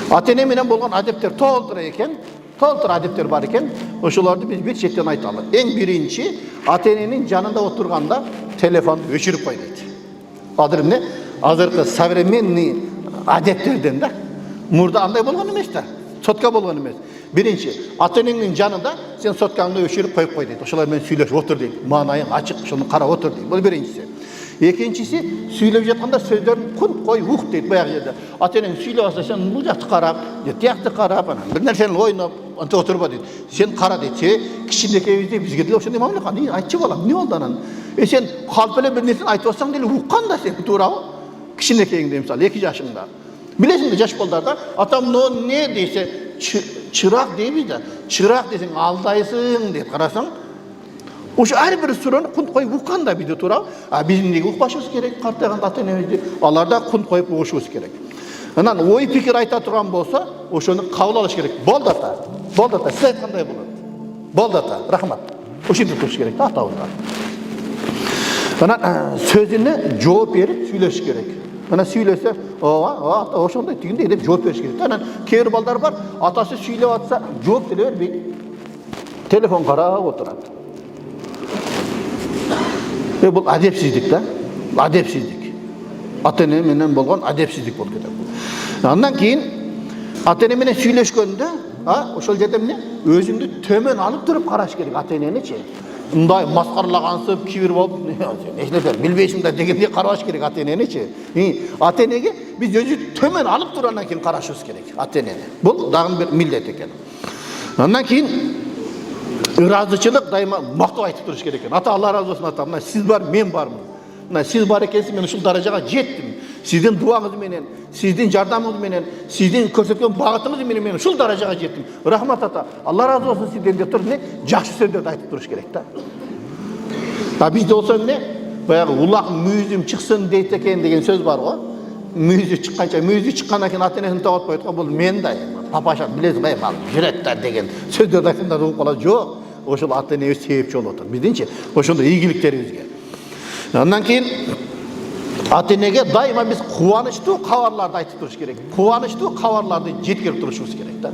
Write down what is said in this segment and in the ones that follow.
Ата-эне менен болгон адептер толтура экен, толтура адептер бар экен. Ошолорду биз бир чектен айталы. Эң биринчи, ата-эненин жанында отурганда телефонду өчүрүп кой дейт. Азыр эмне? Азыркы современный адептерден да. Мурда андай болгон эмес да. Сотка болгон эмес. Биринчи, ата-энеңдин жанында сен соткаңды өчүрүп коюп кой дейт. Ошолор менен сүйлөшүп отур дейт. Маанайың ачык, ошону карап отур дейт. Бул биринчиси. Экинчиси, сүйлөп жатканда сөздөрүн кун кой ук дейт баягы жерде. Ата-энең сүйлөп алса сен бул жакты карап, тиякты карап, анан бир нерсени ойноп, антип отурба дейт. Сен кара дейт. Кичинекейбизде бизге деле ошондой мамиле кылган. Айтчы балам, эмне болду анан? Сен калп эле бир нерсени айтып атсаң деле уккан да сен, туурабы? Кичинекейиңде мисалы 2 жашыңда. Билесиң да жаш балдарда, атам не дейсе, чырак дейбиз да. Чырак десең алдайсың деп карасаң, ошо ар бир суроону кун коюп уккан да бизде, туурабы? А биз эмнеге укпашыбыз керек? Картайган ата-энебизди алар да кун коюп угушубуз керек. Анан ой пикир айта турган болсо, ошону кабыл алыш керек. Болду ата. Болду ата. Сиз айткандай болот. Болду ата. Рахмат. Ошентип туруш керек да атабызга. Анан сөзүнө жооп берип сүйлөш керек. Анан сүйлөсө, ата ошондой тигиндей деп жооп бериш керек. Анан кээ бир балдар бар, атасы сүйлөп атса, жооп деле бербейт. Телефон карап отурат. Бул адепсиздик да. Адепсиздик. Ата-эне менен болгон адепсиздик болуп кетет. Андан кийин ата-эне менен сүйлөшкөндө, ошол жерде эмне? Өзүңдү төмөн алып туруп караш керек ата-эненичи. Мындай маскарлагансып, кибир болуп, эчнерсе билбейсиң да дегендей карабаш керек ата-эненичи. Ата-энеге биз өзү төмөн алып туруп андан кийин карашыбыз керек ата-энени. Бул дагы бир милдет экен. Андан кийин ыраазычылык дайыма мактап айтып туруш керек экен. Ата, Алла разы болсун ата, мына сиз бар, мен бармын. Мына сиз бар экенсиз, мен ушул даражага жеттим. Сиздин дуаңыз менен, сиздин жардамыңыз менен, сиздин көрсөткөн багытыңыз менен мен ушул даражага жеттим. Рахмат ата, Алла разы болсун сизден деп туруп жакшы сөздөрдү айтып туруш керек да. Бизде болсо эмне? Баягы улак мүйүзүм чыксын дейт экен деген сөз бар го. Мүйүзү чыкканча, мүйүзү чыккандан кийин ата-энесин топ атпайт го. Бул мен да, папаша билесиз го, ал жүрөт да деген сөздөрдү айтканда угуп калат. Жок, ошол ата-энебиз себепчи болуп атат. Биздинчи ошондой ийгиликтерибизге. Андан кийин ата-энеге дайыма биз кубанычтуу кабарларды айтып туруш керек. Кубанычтуу кабарларды жеткирип турушубуз керек да.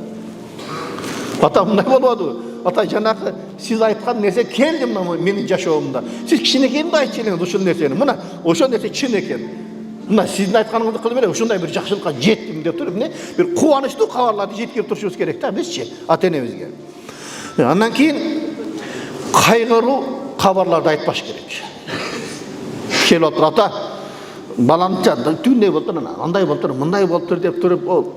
Ата, мындай болбоду. Ата, жанагы сиз айткан нерсе келди мына менин жашоомдо. Сиз кичинекейимде айтчу элеңиз ушул нерсени. Мына ошол нерсе чын экен. Мына сиздин айтканыңызды кылып бере, ушундай бир жакшылыкка жеттим деп туруп, бир кубанычтуу кабарларды жеткирип турушубуз керек да бизчи ата-энебизге. Андан кийин кайгыруу кабарларды айтпаш керек. Келип отур, ата, баламча түндөй болуптур, андай болуптур, мындай болуптур деп туруп, ол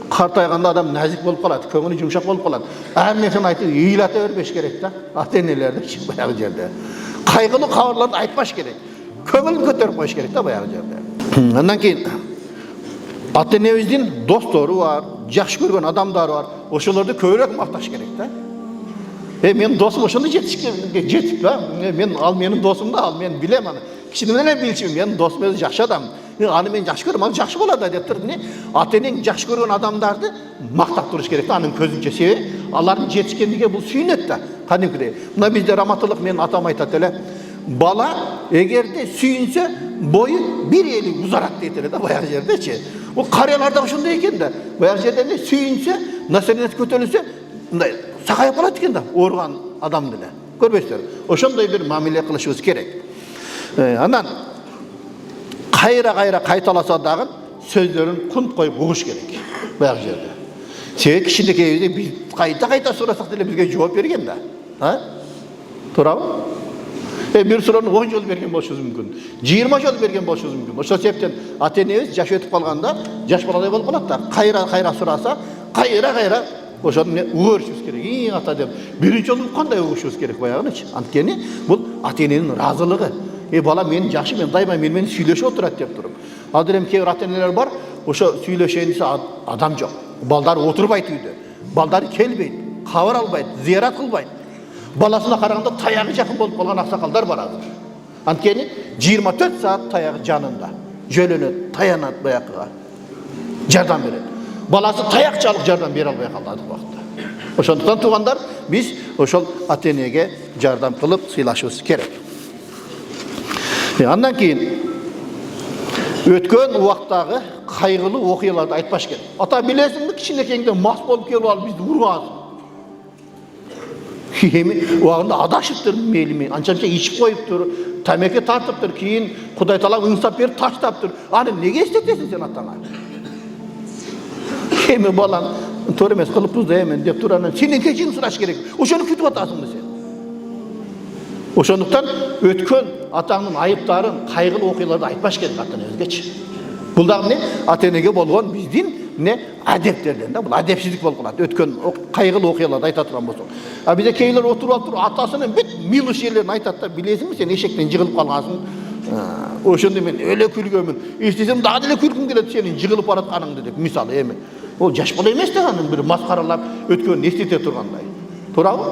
картайганда адам назик болуп калат, көңүлү жумшак болуп калат. Ар нерсени айтып ыйлата бербеш керек да ата-энелерди баягы жерде. Кайгылуу кабарларды айтпаш керек. Көңүлүн көтөрүп коюш керек да баягы жерде. Андан кийин ата-энебиздин достору бар, жакшы көргөн адамдары бар. Ошолорду көбүрөөк макташ керек да. Мен досум ошондо жетип да. Ал менин досум да, ал мен билем аны. Кичинеден эле билчүмүн, менин досум өзү жакшы адам. Аны мен жакшы көрөм, ал жакшы болот да деп туруп, ата-энең жакшы көргөн адамдарды мактап туруш керек да, анын көзүнчө. Себеби алардын жетишкендиге бул сүйүнөт да. Кадимкидей. Мына бизде раматылык менин атам айтат эле. Бала эгерде сүйүнсө, бою бир эли узарат дейт эле да баягы жердечи. Бул карыяларда ошондой экен да. Баягы жерде сүйүнсө, насырнет көтөрүлсө, мындай сакайып калат экен да, ооруган адам деле. Көрбөйсүздөр. Ошондой бир мамиле кылышыбыз керек. Анан кайра кайталаса дагы сөздөрүн кунт коюп угуш керек баягы жерде. Себеби кичинекейбизде биз кайта сурасак деле бизге жооп берген да. Туурабы? Бир суроону 10 жол берген болушубуз мүмкүн. 20 жол берген болушубуз мүмкүн. Ошол себептен ата-энебиз жаш өтүп калганда жаш баладай болуп калат да. Кайра сураса, кайра ошону угушубуз керек. Ата деп биринчи жолу кандай угушубуз керек баягычы. Анткени бул ата-эненин ыраазылыгы. Бала мен жакшы, мен дайыма менен сүйлөшүп отурат деп туруп. Азыр эми кээ бир ата-энелер бар, ошо сүйлөшөйүн десе адам жок. Балдар отурбайт үйдө. Балдар келбейт, кабар албайт, зыярат кылбайт. Баласына караганда таягы жакын болуп калган аксакалдар бар азыр. Анткени 24 саат таягы жанында. Жөлөнөт, таянат баягыга. Жардам берет. Баласы таякчалык жардам бере албай калды азыр убакытта. Ошондуктан туугандар, биз ошол ата-энеге жардам кылып сыйлашыбыз керек. Андан кийин өткөн убактагы кайгылуу окуяларды айтпаш керек. Ата билесиңби, кичинекеңде мас болуп келип алып бизди урган. Эми убагында адашыптыр, мейли анча-мынча ичип коюптур, тамеке тартыптыр, кийин Кудай Таала ыңсап берип таштаптыр. Аны неге эстетесиң сен атаңа? Эми балам туура эмес кылыппыз да эми деп тур, анан сенен кечирим сураш керек. Ошону күтүп атасыңбы сен? Ошондуктан өткөн атаңдын айыптарын, кайгылуу окуяларды айтпаш керек ата-энебизгечи. Бул дагы эмне? Ата-энеге болгон биздин эмне адептерден да, бул адепсиздик болуп калат. Өткөн кайгылуу окуяларды айта турган болсок. А бизде кейлер отуруп алып туруп атасынын бүт милыш жерлерин айтат да, билесиңби сен эшектен жыгылып калгансың. Ошондо мен өлө күлгөмүн. Эстесем дагы деле күлгүм келет сенин жыгылып баратканыңды деп. Мисалы эми ол жаш бала эмес да, анын бир маскаралап өткөнүн эстете тургандай. Туурабы?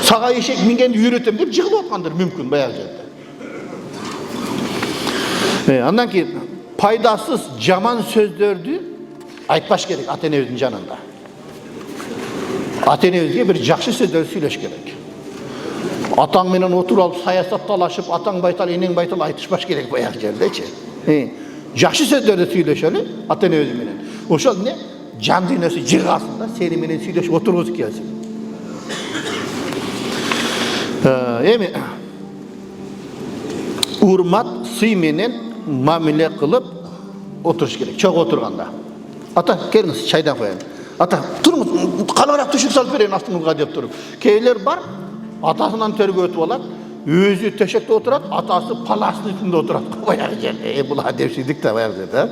Сага эшек мингенди үйрөтөм деп жыгылып аткандыр мүмкүн баягы жерде. Андан кийин пайдасыз жаман сөздөрдү айтпаш керек ата-энебиздин жанында. Ата-энебизге бир жакшы сөздөр сүйлөш керек. Атаң менен отуруп алып саясатталашып, атаң байтал, энең байтал айтышпаш керек баягы жердечи. Жакшы сөздөрдү сүйлөшөлү ата-энебиз менен. Ошол эмне? Жан дүйнөсү жыгасын да, сени менен сүйлөшүп отургузуп келсин. Эми урмат, сый менен мамиле кылып отуруш керек. Чогуу отурганда. Ата, келиңиз, чайдан коеюн. Ата, туруңуз, калабыраак түшүк салып берейин астыңызга деп туруп. Кейлер бар, атасынан төргө өтүп алат, өзү төшөктө отурат, атасы паластын үстүндө отурат. Баягы жерде, бул адепсиздик да баягы жерде.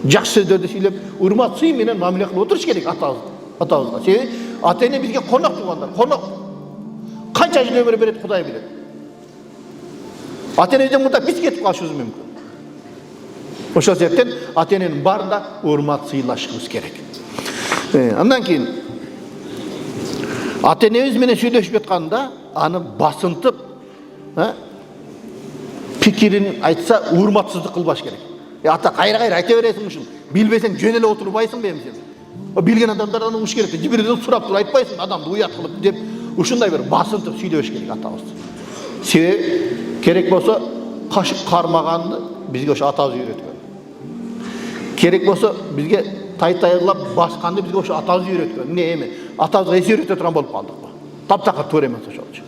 Жакшы сөздөрдү сүйлөп, урмат, сый менен мамиле кылып отуруш керек атабызга. Себеби ата-эне бизге конок туугандар, конок. Канча жыл өмүр берет Кудай билет. Ата-энеден мурда биз кетип калышыбыз мүмкүн. Ошол себептен ата-эненин баарында урмат сыйлашыбыз керек. Андан кийин ата-энебиз менен сүйлөшүп жатканда аны басынтып, пикирин айтса урматсыздык кылбаш керек. Ата кайра-кайра айта бересиң ушул. Билбесең жөн эле отурбайсыңбы эми сен? Билген адамдардан угуш керек. Бирден сурап туруп айтпайсың, адамды уят кылып деп. Ушундай бир басынтып сүйлөш керек атабыз. Себеби керек болсо кашык кармаганды бизге ошо атабыз үйрөткөн. Керек болсо бизге тай-тайлап басканды бизге ошо атабыз үйрөткөн. Эмне эми? Атабызга эс үйрөтө турган болуп калдыкпы? Таптакыр туура эмес ошолчу.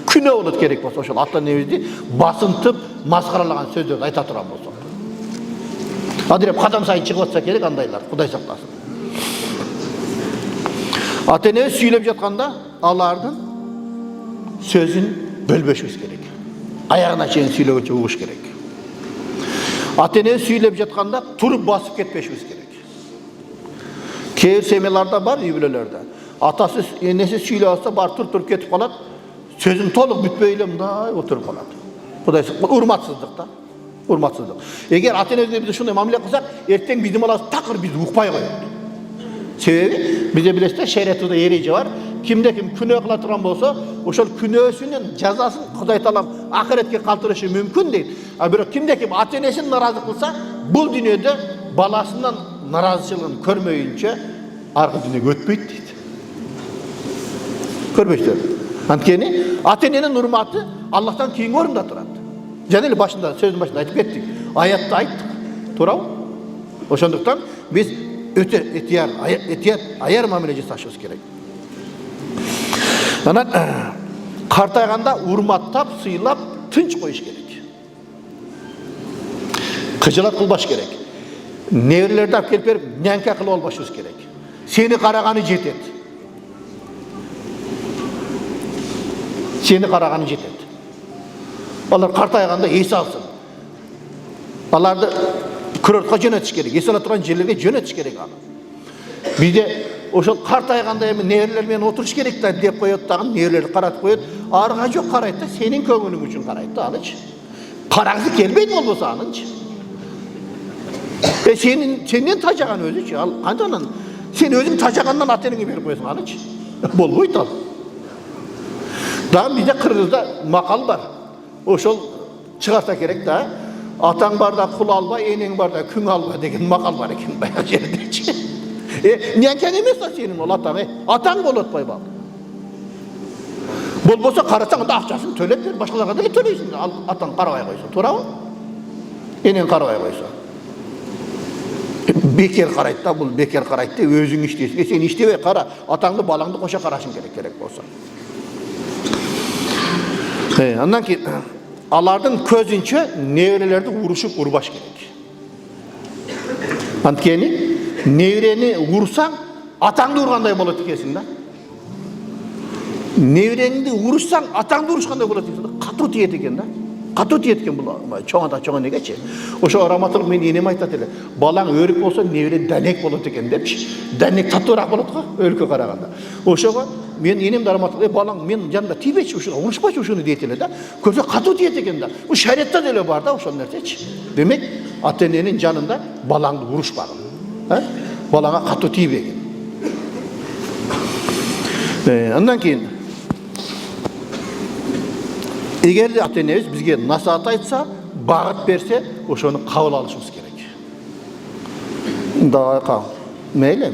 Күнөө болот керек болсо ошол ата-энебизди басынтып маскаралаган сөздөрдү айта турган болсок. Адыреп кадам сайын чыгып атса керек андайлар, Кудай сактасын. Ата-энебиз сүйлөп жатканда алардын сөзүн бөлбөшүбүз керек. Аягына чейин сүйлөгөнчө угуш керек. Ата-энебиз сүйлөп жатканда туруп басып кетпешибиз керек. Кээ бир семьяларда бар, үй-бүлөлөрдө. Атасы, энеси сүйлөп атса бар туруп кетип калат. Сөзүн толук бүтпөй эле мындай отуруп калат. Кудай урматсыздык да. Урматсыздык. Эгер ата-энебизге биз ушундай мамиле кылсак, эртең биздин балабыз такыр бизди укпай коет. Себеби бизде билесиздер, шариятыбызда эреже бар. Кимде ким күнөө кыла турган болсо, ошол күнөөсүнүн жазасын Кудай Таалам акыретке калтырышы мүмкүн дейт. А бирок кимде ким ата-энесин наразы кылса, бул дүйнөдө баласынын наразычылыгын көрмөйүнчө аркы дүйнөгө өтпөйт дейт. Көрбөйсүздөр. Анткени ата-эненин урматы Аллахтан кийинки орунда турат. Жана эле башында, сөздүн башында айтып кеттик. Аятта айттык. Туурабы? Ошондуктан биз өтө этият, аяр мамиле жасашыбыз керек. Анан картайганда урматтап, сыйлап, тынч коюш керек. Кыжылат кылбаш керек. Неберелерди алып келип берип, нянка кылып албашыбыз керек. Сени караганы жетет. Сени караганы жетет. Алар картайганда эс алсын. Аларды курортко жөнөтүш керек. Эс ала турган жерлерге жөнөтүш керек аны. Бизде ошол картайганда эми неберелер менен отуруш керек да деп коет дагы, неберелерди каратып коет. Арга жок карайт да, сенин көңүлүң үчүн карайт да анычы. Карагысы келбейт болбосо анычы. Сенден тажаган өзүчү. Ал кантанан сен өзүң тажагандан ата-энеңе берип коесуң анычы. Болбойт ал. Дагы бизде Кыргызда макал бар. Ошол чыгарса керек да. Атаң барда кул алба, энең барда күң алба деген макал бар экен баягы жердечи. Нянкаң эмес да сенин ол атаң, атаң болот атпайбы? Болбосо карасаң да акчасын төлөп бер, башкаларга деле төлөйсүң. Ал атаң карабай койсо, туурабы? Энең карабай койсо. beker karaydı da, bu beker karaydı da, özün işteysin. Sen iştebe kara, atаңды, балаңды koşa karasın gerek olsa. Ondan ki, alardın közünçe nevrelerdi vuruşup urbaş gerek. Antkeni, nevreni vursan, atаңды urganday болады екенсің да. Nevrеңді vuruşsan, atаңды vuruşқандай болады екенсің да. Қату тиет екен да. Қату тиет екен бұл чоңа негече. Ошо раматылық мен енем айтады эле. Балаң өрік болса, невре дәнек болады екен депші. Дәнек татуырақ болады ғой, өрікке қарағанда. Ошоға мен енем раматылық, балаң мен жанында тибечі ушуга, урушпачы ушуну дейт эле да. Көбсө катуу тиет екен да. Бул шариатта деле бар да ошол нерсечи. Демек, ата-эненин жанында балаңды урушпагын. Балаңа катуу тийбегин. Андан кейін егер де ата-энебиз бизге насаат айтса, багыт берсе, ошону кабыл алышыбыз керек. Давай кабыл. Мейлі,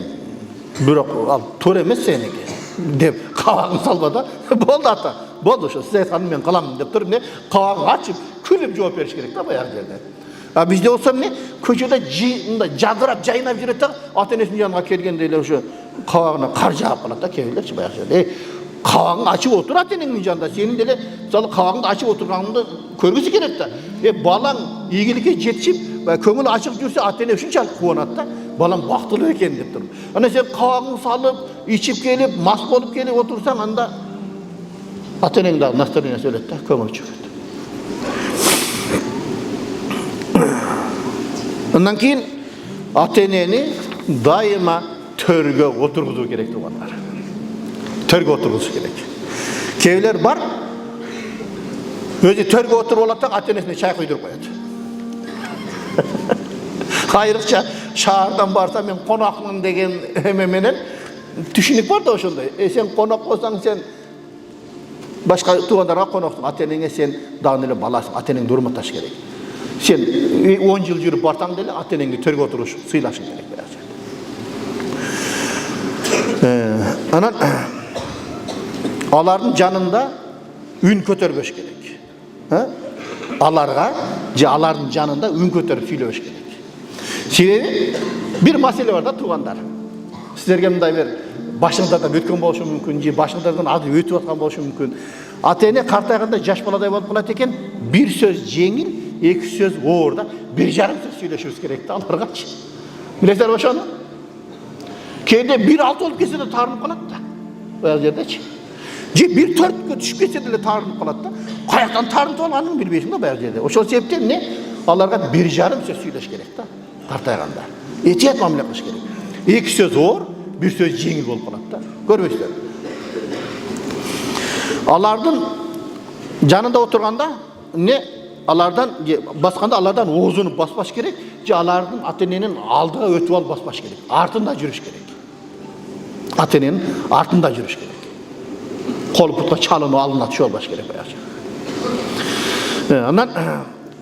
бирок ал туура эмес сеники деп кабагын салба да. Болду ата. Болду ошо сиз айтканды мен кыламын деп туруп, кабагын ачып, күлүп жооп бериш керек да баягы жерде. Bizde olsa ne? Köşede jadırap, jayınap жүрет да, ата-энесinin yanına kelgende эле ошо кабагына кар жаап калат да кээбилерчи баягы жерде. Кабагың ачып отур ата-энеңдин жанында. Сенин деле мисалы кабагыңды ачып отурганыңды көргүсү керек да. Балаң ийгиликке жетишип, көңүл ачык жүрсө ата-эне ушунчалык кубанат да. Балам бактылуу экен деп туруп. Ана сен кабагыңды салып, ичип келип, мас болуп келип отурсаң, анда ата-энең дагы настроениясы өлөт да, көңүл чөгөт. Ondan keyin ata-eneni daima törgө oturguzуу керек тугандар. Törgө oturguzуу керек. Кээбилер бар, өзү törgө отуруп алат да, ата-энесине чай куйдуруп коет. Кайрыкча шаардан барса мен конокмун деген эме менен түшүнүк бар да ошондой. Сен конок болсаң, сен башка туугандарга коноктуң, ата-энеңе сен дагы эле баласың, ата-энеңди урматташ керек. Sen 10 yıl жүрүп барсаң деле ата-энеңди төргө отуруш сыйлашың керек баягы. Анан алардын жанында үн көтөрбөш керек. Аларга же алардын жанында үн көтөрүп сүйлөбөш керек. Себеби бир маселе бар да туугандар. Силерге мындай бир башыңыздан өткөн болушу мүмкүн, же башыңыздан азыр өтүп аткан болушу мүмкүн. Ата-эне картайганда жаш баладай болуп калат экен, бир сөз жеңил, эки сөз оор да, 1,5 сөз сүйлөшүбүз керек да аларгачы. Билесиңер ошону? Кээде 1,6 болуп кетсе да таарынып калат да. Баягы жердечи. Же 1,4 түшүп кетсе деле таарынып калат да. Каяктан таарынып алганын билбейсиң да баягы жерде. Ошол себептен эмне? Аларга 1,5 сөз сүйлөш керек да, картайганда. Этият мамиле кылыш керек. Эки сөз оор, бир сөз жеңил болуп калат да. Көрбөйсүздөр. Алардын жанында отурганда не алардан басқанда алардан оозуну баспаш керек, же алардын ата-эненин алдыга өтүп алып баспаш керек. Артында жүрүш керек. Ата-эненин артында жүрүш керек. Кол бутка чалынып алына түшүп албаш керек баягы. Анан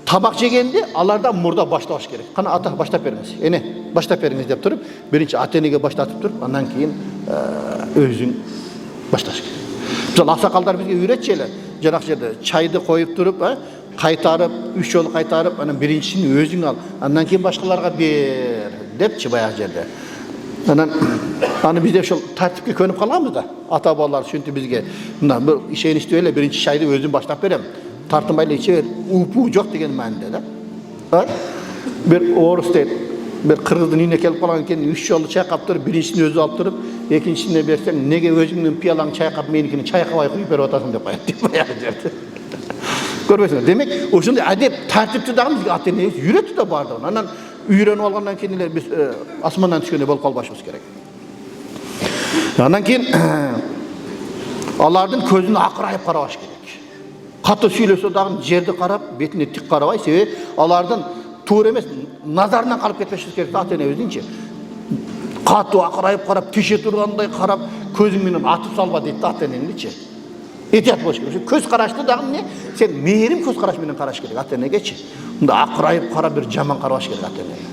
тамак жегенде алардан мурда башташ керек. Кана ата баштап бериңиз. Эне баштап бериңиз деп туруп, биринчи ата-энеге баштатып туруп, андан кийин өзүң башташ керек. Мисалы аксакалдар бизге үйрөтчү эле. Жанакы жерде чайды коюп туруп, кайтарып, 3 жолу кайтарып, анан биринчисин өзүң ал, андан кийин башкаларга бер депчи баягы жерде. Анан аны бизде ошол тартипке көнүп калганбыз да. Ата балалар ушинтип бизге мына бир ишеничтүү эле биринчи чайды өзүм баштап берем. Тартынбай эле иче бер, упу жок деген мааниде да. Бир орус дейт, бир кыргыздын үйүнө келип калган экен, 3 жолу чайкап туруп, биринчисин өзү алып туруп, экинчисине берсең, неге өзүңдүн пиялаң чайкап, меникини чайкабай куюп берип атасың деп коет дейт баягы жерде. Көрбөйсүңөр. Демек, ошондой адеп, тартипти дагы бизге ата-энебиз үйрөтүп да бардыгын. Анан үйрөнүп алгандан кийин эле биз асмандан түшкөндөй болуп калбашыбыз керек. Андан кийин алардын көзүнө акырайып карабаш керек. Катуу сүйлөсө дагы жерди карап, бетине тик карабай, себеби алардын туура эмес назарынан калып кетпешибиз керек ата-энебиздинчи. Катуу акырайып карап, тише тургандай карап, көзүң менен атып салба дейт ата-энеңичи. Этият болуш керек. Көз карашты дагы эмне? Сен мээрим көз караш менен караш керек ата-энегечи. Мында акырайып карап бир жаман карабаш керек ата-энеге.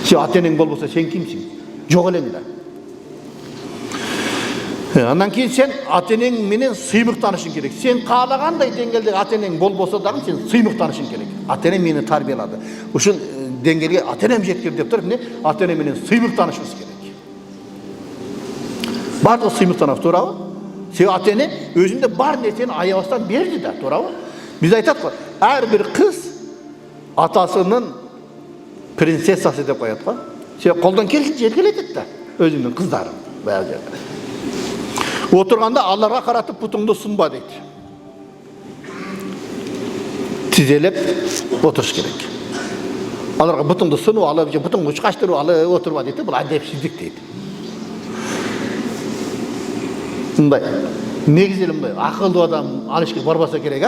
Сен ата-энең болбосо сен кимсиң? Жок элең да. Андан кийин сен ата-энең менен сыймыктанышың керек. Сен каалагандай деңгээлде ата-энең болбосо дагы сен сыймыктанышың керек. Ата-энем мени тарбиялады. Ушун деңгээлге ата-энем жеткирди деп туруп, ата-эне менен сыймыктанышыбыз керек. Бардыгы сыймыктанабыз, туурабы? Себеби ата-эне өзүндө бар нерсени аябастан берди да, туурабы? Биз айтат го, ар бир кыз атасынын принцессасы деп коет го. Себеби колдон келишинче эркелетет да өзүнүн кыздарын баягы жерде. Отурганда аларга каратып бутуңду сунба дейт. Тизелеп отуруш керек. Аларга бутуңду сунуп алып же бутуңду учкачтырып алып отурба дейт. Бул адепсиздик дейт. Мындай негизи эле мындай акылдуу адам ал ишке барбаса керек,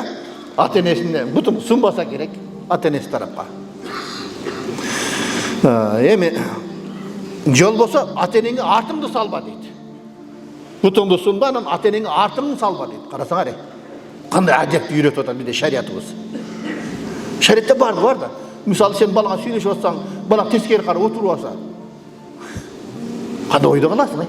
ата-энесине бутуң сунбаса керек, ата-энеси тарапка. Эми жол болсо ата-энеңе артыңды салба дейт. Бутуңду сунба, анан ата-энеңе артыңды салба дейт. Карасаңар, кандай адепти үйрөтүп атат биде шариятыбыз. Шариятта бар да. Мисалы сен балага сүйлөшүп атсаң, бала тескери карап отуруп алса, кандай ойдо каласың?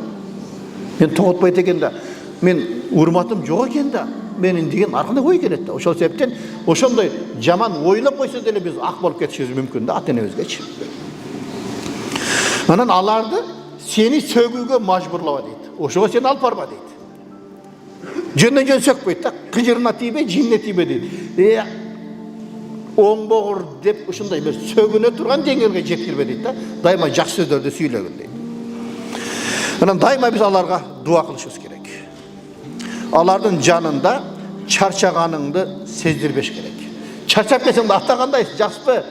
Мен тоңотпойт экен да, мен урматым жок экен да, менин деген ар кандай ой келет да. Ошол себептен ошондой жаман ойлоп койсо деле биз ак болуп кетишибиз мүмкүн да, ата-энебизгечи. Анан аларды сени сөгүүгө мажбурлаба дейт. Ошого сен алып барба дейт. Жөндөн жөн сөкпөйт да, кыжырына тийбей, жинине тийбей дейт. Оңбогур деп ушундай бир сөгүнө турган деңгээлге жеткирбе дейт да. Дайыма жакшы сөздөрдү сүйлөгүн дейт. Анан дайыма биз аларга дуа кылышыбыз керек. Алардын жанында чарчаганыңды сездирбеш керек. Чарчап келсең да, ата кандайсыз, жакшысызбы?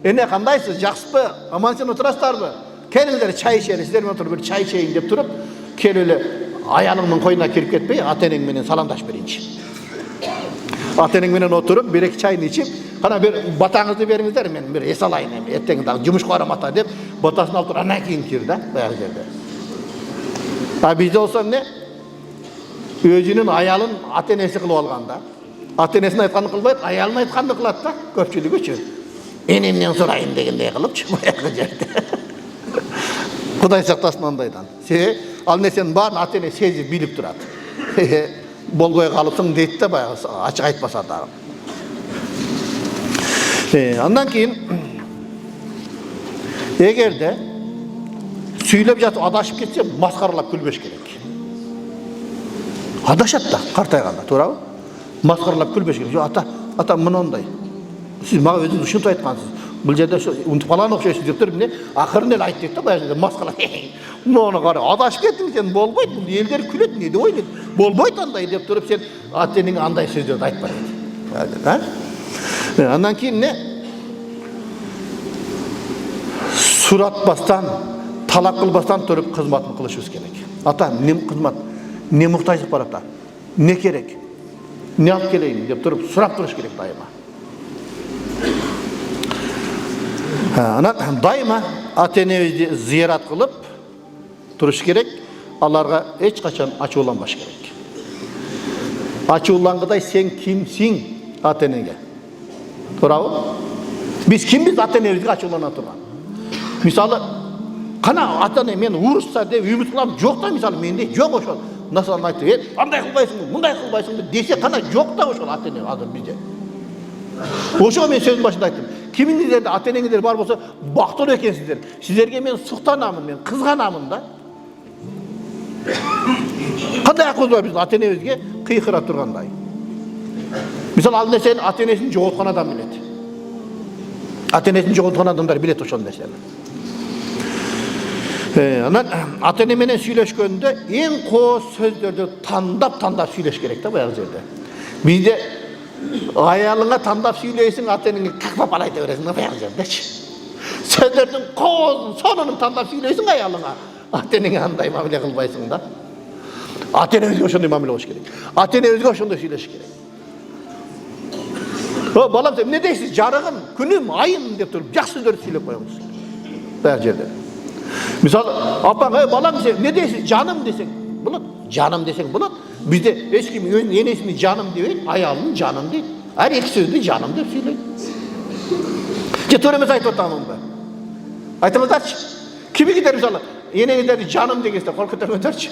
Эне кандайсыз, жакшысызбы? Аман-эсен отурасыздарбы? Келиңдер чай ичели, сиздер менен отуруп бир чай ичейин деп туруп, келип эле аялыңдын койуна кирип кетпей, ата-энең менен саламдашып берейинчи. Ата-энең менен отуруп, бир эки чайын ичип, кана бир батаңызды бериңиздер, мен бир эс алайын эми, эртең дагы жумушка барам ата деп, батасын алып туруп, андан кийин кир да, баягы жерде. Бизде болсо эмне? Өзүнүн аялын ата-энеси кылып алган да. Ата-энесинин айтканын кылбайт, аялынын айтканын кылат да, көпчүлүгүчү. Энемден сурайын дегендей кылыпчы, баягы жерде. Кудай сактасын андайдан. Ал нерсенин баарын ата-эне сезип билип турат. Болбой калыпсың дейт да, баягы ачык айтпаса дагы. Андан кийин эгерде сүйлөп жатып адашып кетсе, маскаралап күлбеш керек. Адашат да картайганда, туурабы? Маскаралап күлбеш керек. Жок, ата мындай. Сиз мага өзүңүз ушинтип айткансыз. Бул жерде унутуп калган окшойсуз деп туруп, акырын эле айт дейт да, баягы маскаралап. Муну кара, адашып кеттиң сен, болбойт, бул элдер күлөт, эмне деп ойлойт? Болбойт андай деп туруп, сен ата-энеңе андай сөздөрдү айтпа дейт. Андан кийин суратпастан, талап кылбастан туруп кызматын кылышыбыз керек. Ата, не кызмат, не муктаждык бар ата? Не керек? Не алып келейин деп туруп сурап туруш керек дайыма. Анан дайыма ата-энебизди зыярат кылып туруш керек. Аларга эч качан ачууланбаш керек. Ачуулангыдай сен кимсиң ата-энеге? Туурабы? Биз кимбиз ата-энебизге ачуулана турган? Мисалы, кана ата-эне мени урушса деп үмүт кылам, жок да, мисалы менде жок ошол. Насалын айтып, андай кылбайсыңбы, мындай кылбайсыңбы десе, кана жок да ошол ата-эне азыр бизде. Ошого мен сөзүн башында айттым. Кимиңиздерде ата-энеңиздер бар болсо, бактылуу экенсиздер. Сиздерге мен суктанамын, мен кызганамын да. Кандай акыбыз бар биздин ата-энебизге кыйкыра тургандай. Мисалы, ал нерсени ата-энесин жоготкон адам билет. Ата-энесин жоготкон адамдар билет ошол нерсени. Анан ата-эне менен сүйлөшкөндө эң кооз сөздөрдү тандап сүйлөш керек да, баягы жерде. Бизде аялыңа тандап сүйлөйсүң, ата-энеңе какпап айта бересиң да, баягы жердечи. Сөздөрдүн коозун, сонун тандап сүйлөйсүң аялыңа, ата-энеңе андай мамиле кылбайсың да. Ата-энебизге ошондой мамиле болуш керек. Ата-энебизге ошондой сүйлөш керек. Балам, сен эмне дейсиз? Жарыгым, күнүм, айым деп туруп жакшы сөздөрдү сүйлөп коюңуз. Баягы жерде. Мисалы, апаң, балам, сен эмне дейсиз? Жаным десең болот. Жаным десең болот. Бизде эч ким өзүнүн энесини жаным дебейт, аялын жаным дейт. Ар эки сөздү жаным деп сүйлөйт. Же туура эмес айтып атамынбы? Айтыңыздарчы. Кимиңиздер мисалы, энеңиздерди жаным дегенсиздер, кол көтөрүңүздөрчү.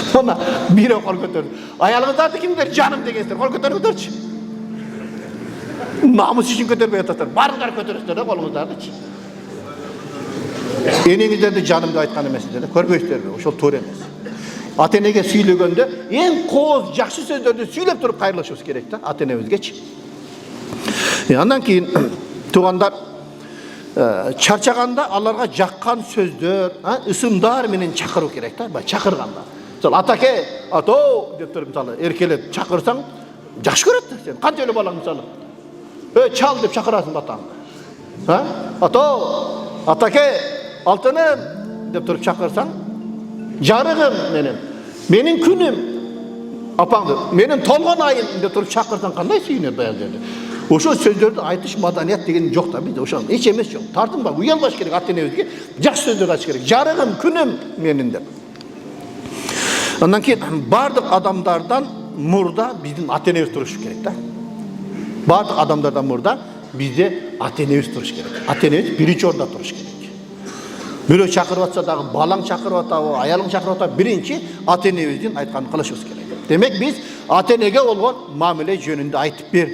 Мына бирөө кол көтөрдү. Аялыңыздарды кимдер жаным дегенсиздер, кол көтөрүңүздөрчү. намыс үшін көтермей жатасыздар. Барыңдар көтересіздер да қолыңыздарды. Енеңіздерді жанымда айтқан емессіздер, көрмейсіздер бе? Ошол туура эмес. Ата энеге сүйлөгөндө эң кооз жакшы сөздөрдү сүйлөп туруп кайрылышыбыз керек да, ата энебизгечи. Андан кийин туугандар чарчаганда аларга жаккан сөздөр, ысымдар менен чакыруу керек да, чакырганда. Мисалы атаке, атоо деп туруп мисалы эркелеп чакырсаң жакшы көрөт да сен. Канча эле балаң мисалы. Чал деп чакырасың атаңды. Атоо, атаке, алтыным деп туруп чакырсаң, жарыгым менен, менин күнүм, апаңды, менин толгон айым деп туруп чакырсаң кандай сүйүнөт баягы жерде. Ошол сөздөрдү айтыш маданият деген жок да бизде. Ошол эч эмес жок. Тартынба, уялбаш керек ата энебизге. Жакшы сөздөр айтыш керек. Жарыгым, күнүм менин деп. Андан кийин бардык адамдардан мурда биздин ата энебиз туруш керек да. Бардык адамдардан мурда бизде ата энебиз туруш керек. Ата энебиз биринчи орунда туруш керек. Бирөө чакырып атса дагы, балаң чакырып атабы, аялың чакырып атабы, биринчи ата энебиздин айтканын кылышыбыз керек. Демек биз ата энеге болгон мамиле жөнүндө айтып бердик.